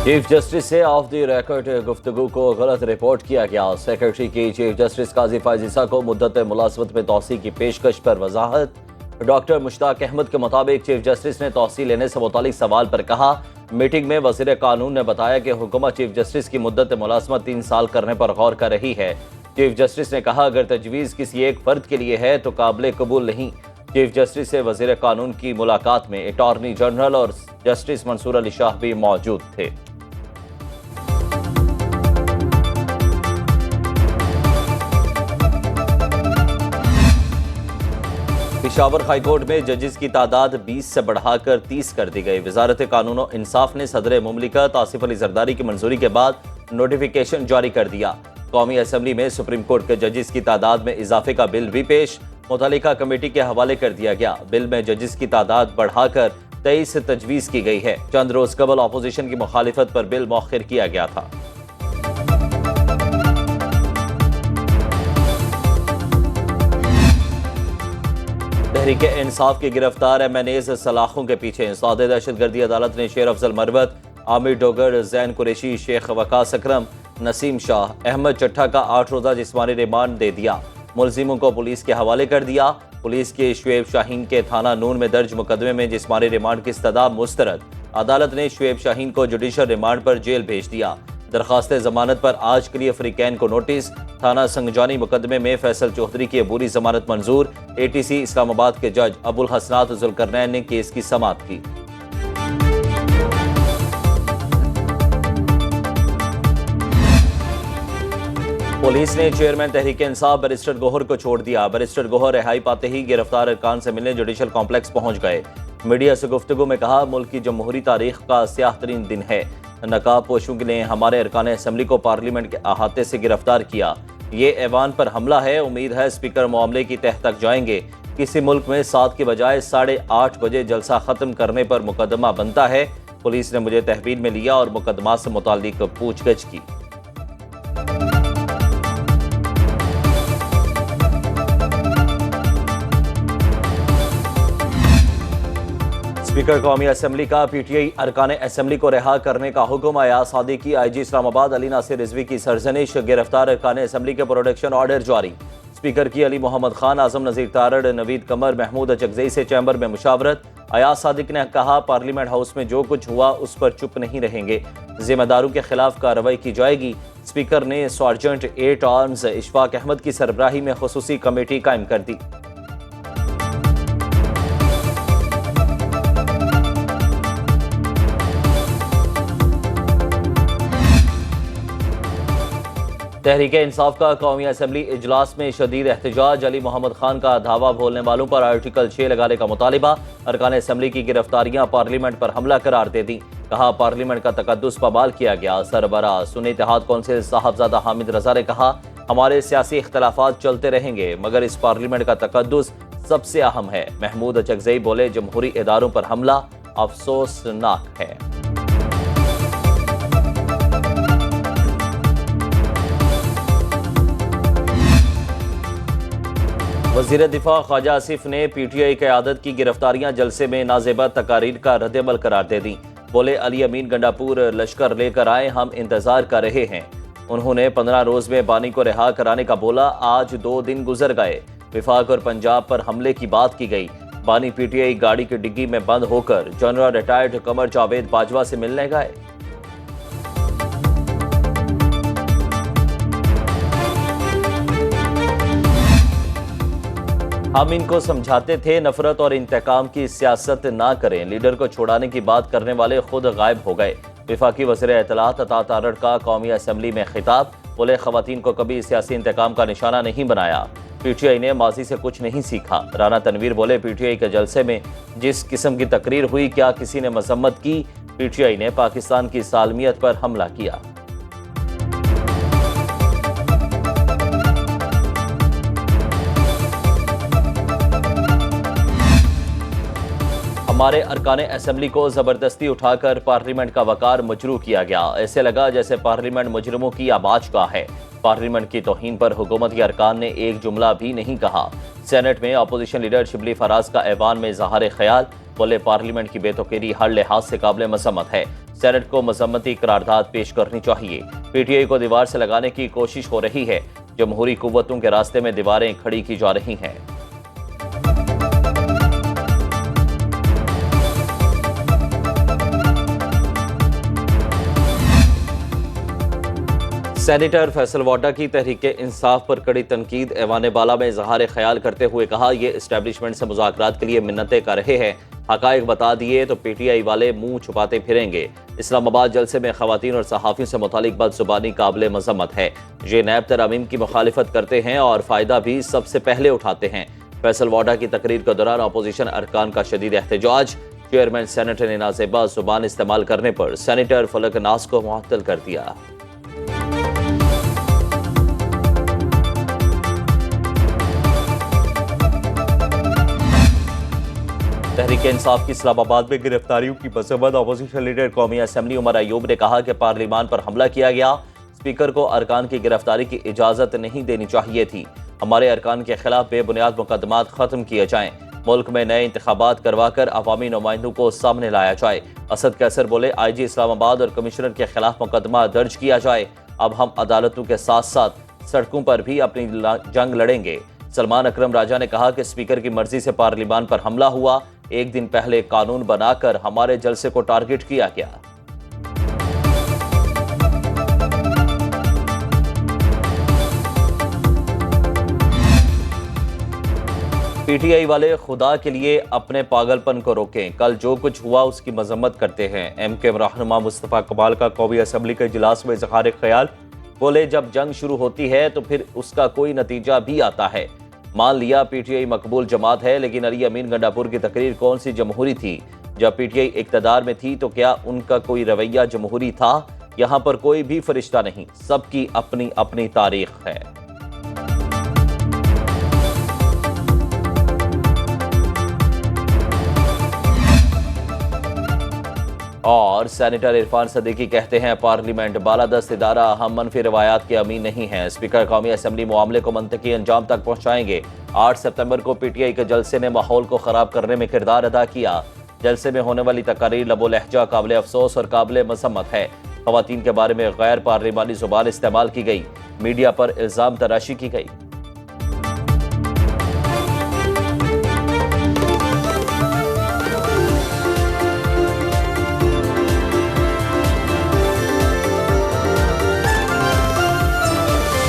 Chief justice से of the record गुफ्तगू को गलत रिपोर्ट किया गया। सेक्रेटरी की चीफ जस्टिस काजी फायजीसा को मुद्दत मुलाजमत में तौसी की पेशकश पर वजाहत। डॉक्टर मुश्ताक अहमद के मुताबिक चीफ जस्टिस ने तौसी लेने से मुतालिक सवाल पर कहा, मीटिंग में वज़ीर कानून ने बताया कि हुकूमत चीफ जस्टिस की मुद्दत मुलाजमत 3 साल करने पर गौर कर रही है। चीफ जस्टिस ने कहा, अगर तजवीज़ किसी एक फर्द के लिए है तो काबिल कबूल नहीं। चीफ जस्टिस से वज़ीर कानून की मुलाकात में अटॉर्नी जनरल और जस्टिस मंसूर अली शाह भी मौजूद थे। पेशावर हाईकोर्ट में जजेस की तादाद 20 से बढ़ाकर 30 कर दी गई। वजारत कानून और इंसाफ ने सदर मुमलिकत आसिफ अली जरदारी की मंजूरी के बाद नोटिफिकेशन जारी कर दिया। कौमी असम्बली में सुप्रीम कोर्ट के जजेस की तादाद में इजाफे का बिल भी पेश मुतल्लिका कमेटी के हवाले कर दिया गया। बिल में जजेस की तादाद बढ़ाकर 23 से तजवीज़ की गई है। चंद रोज कबल अपोजिशन की मुखालिफत पर बिल मौखिर किया गया था। तहरीक इंसाफ की गिरफ्तार MNAs सलाखों के पीछे। सौदे दहशतगर्दी अदालत ने शेर अफजल मरवत, आमिर डोगर, जैन कुरैशी, शेख वकास अकरम, नसीम शाह, अहमद चट्ठा का 8 रोज़ा जिस्मानी रिमांड दे दिया। मुलजिमों को पुलिस के हवाले कर दिया। पुलिस के शुएब शाहीन के थाना नून में दर्ज मुकदमे में जिस्मानी रिमांड की इस्तदा मुस्तरद। अदालत ने शुएब शाहीन को जुडिशल रिमांड पर जेल भेज दिया। दरख्वास्त जमानत पर आज के लिए फ्रीकैन को नोटिस। थाना संगजानी मुकदमे में फैसल चौधरी की अबूरी जमानत मंजूर। ATC इस्लामाबाद के जज अबुल हसनात जुल्करनैन ने केस की समाअत की। पुलिस ने चेयरमैन तहरीक इंसाफ बैरिस्टर गोहर को छोड़ दिया। बैरिस्टर गोहर रिहाई पाते ही गिरफ्तार अरकान से मिलने जुडिशल कॉम्प्लेक्स पहुंच गए। मीडिया से गुफ्तगू में कहा, मुल्क की जमहूरी तारीख का स्याह तरीन दिन है। नकाब पोशों ने हमारे अरकान असम्बली को पार्लियामेंट के अहाते से गिरफ्तार किया। ये ऐवान पर हमला है। उम्मीद है स्पीकर मामले की तह तक जाएंगे। किसी मुल्क में 7 के बजाय 8:30 बजे जलसा खत्म करने पर मुकदमा बनता है। पुलिस ने मुझे तहवील में लिया और मुकदमा से मुताल्लिक पूछगछ की। स्पीकर कौमी असम्बली का PTI अरकान असम्बली को रिहा करने का हुक्म। अयाज सादिकी, IG इस्लामाबाद, अली नासिर रिजवी की सरजनिश। गिरफ्तार अरकान असम्बली के प्रोटेक्शन ऑर्डर जारी। स्पीकर की अली मोहम्मद खान, आजम नजीर तारड़, नवीद कमर, महमूद अचकजई से चैम्बर में मुशावरत। अयाज सादिक ने कहा, पार्लियामेंट हाउस में जो कुछ हुआ उस पर चुप नहीं रहेंगे। जिम्मेदारों के खिलाफ कार्रवाई की जाएगी। स्पीकर ने सार्जेंट 8 आर्म्स इशफाक अहमद की सरबराही में खुसूसी कमेटी कायम कर दी। तहरीक इंसाफ का कौमी असम्बली इजलास में शदीद एहतजाज। अली मोहम्मद खान का धावा बोलने वालों पर आर्टिकल 6 लगाने का मुतालिबा। अरकान असम्बली की गिरफ्तारियां पार्लियामेंट पर हमला करार दे दी। कहा, पार्लियामेंट का तकद्दुस पमाल किया गया। सरबराह सुन्नी इत्तेहाद कौंसिल साहबजादा हामिद रजा ने कहा, हमारे सियासी इख्तलाफात चलते रहेंगे मगर इस पार्लियामेंट का तकद्दुस सबसे अहम है। महमूद अचकजई बोले, जमहूरी इदारों पर हमला अफसोसनाक है। वज़ीर दिफा ख्वाजा आसिफ ने PTI क़यादत की गिरफ्तारियां जलसे में नाजेबा तकारीर का रद्द-ए-अमल करार दे दी। बोले, अली अमीन गंडापुर लश्कर लेकर आए, हम इंतजार कर रहे हैं। उन्होंने 15 रोज में बानी को रिहा कराने का बोला। आज 2 दिन गुजर गए। विफाक और पंजाब पर हमले की बात की गई। बानी PTI गाड़ी की डिग्गी में बंद होकर जनरल रिटायर्ड कमर जावेद बाजवा से मिलने गए। हम इनको समझाते थे नफरत और इंतकाम की सियासत ना करें। लीडर को छुड़ाने की बात करने वाले खुद गायब हो गए। वफाकी वज़ीर इत्तलात अता तारड़ का कौमी असम्बली में खिताब। बोले, ख़वातीन को कभी सियासी इंतकाम का निशाना नहीं बनाया। PTI ने माजी से कुछ नहीं सीखा। राना तनवीर बोले, PTI के जलसे में जिस किस्म की तकरीर हुई, क्या किसी ने मजम्मत की? PTI ने पाकिस्तान की सालमियत पर हमला किया। हमारे अरकान असम्बली को ज़बरदस्ती उठाकर पार्लियामेंट का वकार मजरू किया गया। ऐसे लगा जैसे पार्लियामेंट मुजरिमों की आबाजगाह है। पार्लियामेंट की तौहीन पर हुकूमत के अरकान ने एक जुमला भी नहीं कहा। सेनेट में अपोजिशन लीडर शिबली फराज का ऐवान में इज़हार ख्याल। बोले, पार्लियामेंट की बेतौकीरी हर लिहाज से काबिल मजम्मत है। सेनेट को मजम्मती करारदाद पेश करनी चाहिए। पीटीआई को दीवार से लगाने की कोशिश हो रही है। जमहूरी कुव्वतों के रास्ते में दीवारें खड़ी की जा रही हैं। सेनेटर फैसल वाडा की तहरीके इंसाफ पर कड़ी तनकीद। ऐवान बाला में इजहार ख्याल करते हुए कहा, ये इस्टेब्लिशमेंट से मुज़ाकरात के लिए मिन्नतें कर रहे हैं। हकायक बता दिए तो पीटीआई वाले मुंह छुपाते फिरेंगे। इस्लामाबाद जलसे में खवातीन और सहाफ़ियों से मुतालिक बदजुबानी काबिल मजम्मत है। ये नैब तरमीम की मुखालिफत करते हैं और फ़ायदा भी सबसे पहले उठाते हैं। फैसल वाडा की तकरीर के दौरान अपोजिशन अरकान का शदीद एहतजाज। चेयरमैन सेनेट ने नाजेबा जुबान इस्तेमाल करने पर सेनेटर फलक नाज को मुअत्तल कर दिया। तहरीक इंसाफ की इस्लामाबाद में गिरफ्तारियों की मजम्मत। अपोजिशन लीडर कौमी असम्बली उमर अयूब ने कहा कि पार्लिमान पर हमला किया गया। स्पीकर को अरकान की गिरफ्तारी की इजाजत नहीं देनी चाहिए थी। हमारे अरकान के खिलाफ बेबुनियाद मुकदमात खत्म किए जाएं। मुल्क में नए इंतखाबात करवाकर अवामी नुमाइंदों को सामने लाया जाए। असद कैसर बोले, IG इस्लामाबाद और कमिश्नर के खिलाफ मुकदमा दर्ज किया जाए। अब हम अदालतों के साथ साथ सड़कों पर भी अपनी जंग लड़ेंगे। सलमान अकरम राजा ने कहा कि स्पीकर की मर्जी से पार्लिमान पर हमला हुआ। एक दिन पहले कानून बनाकर हमारे जलसे को टारगेट किया गया। पीटीआई वाले खुदा के लिए अपने पागलपन को रोकें। कल जो कुछ हुआ उसकी मजम्मत करते हैं। MK रहनुमा मुस्तफ़ा कमाल का कौमी असम्बली के इजलास में इज़हार ख्याल। बोले, जब जंग शुरू होती है तो फिर उसका कोई नतीजा भी आता है। मान लिया पीटीआई मकबूल जमात है, लेकिन अली अमीन गंडापुर की तकरीर कौन सी जमहूरी थी? जब पीटीआई इक़्तिदार में थी तो क्या उनका कोई रवैया जमहूरी था? यहाँ पर कोई भी फरिश्ता नहीं, सबकी अपनी अपनी तारीख है। और सेनेटर इरफान सदीकी कहते हैं, पार्लियामेंट बालादस्त इदारा, हम मनफी रवायात के अमीन नहीं हैं। स्पीकर कौमी असम्बली मामले को मंतकी अंजाम तक पहुंचाएंगे। 8 सितंबर को पीटीआई के जलसे ने माहौल को खराब करने में किरदार अदा किया। जलसे में होने वाली तकारीर लबो लहजा काबिल अफसोस और काबिल मजम्मत है। खवातीन के बारे में गैर पार्लिमानी जुबान इस्तेमाल की गई। मीडिया पर इल्जाम तराशी की गई।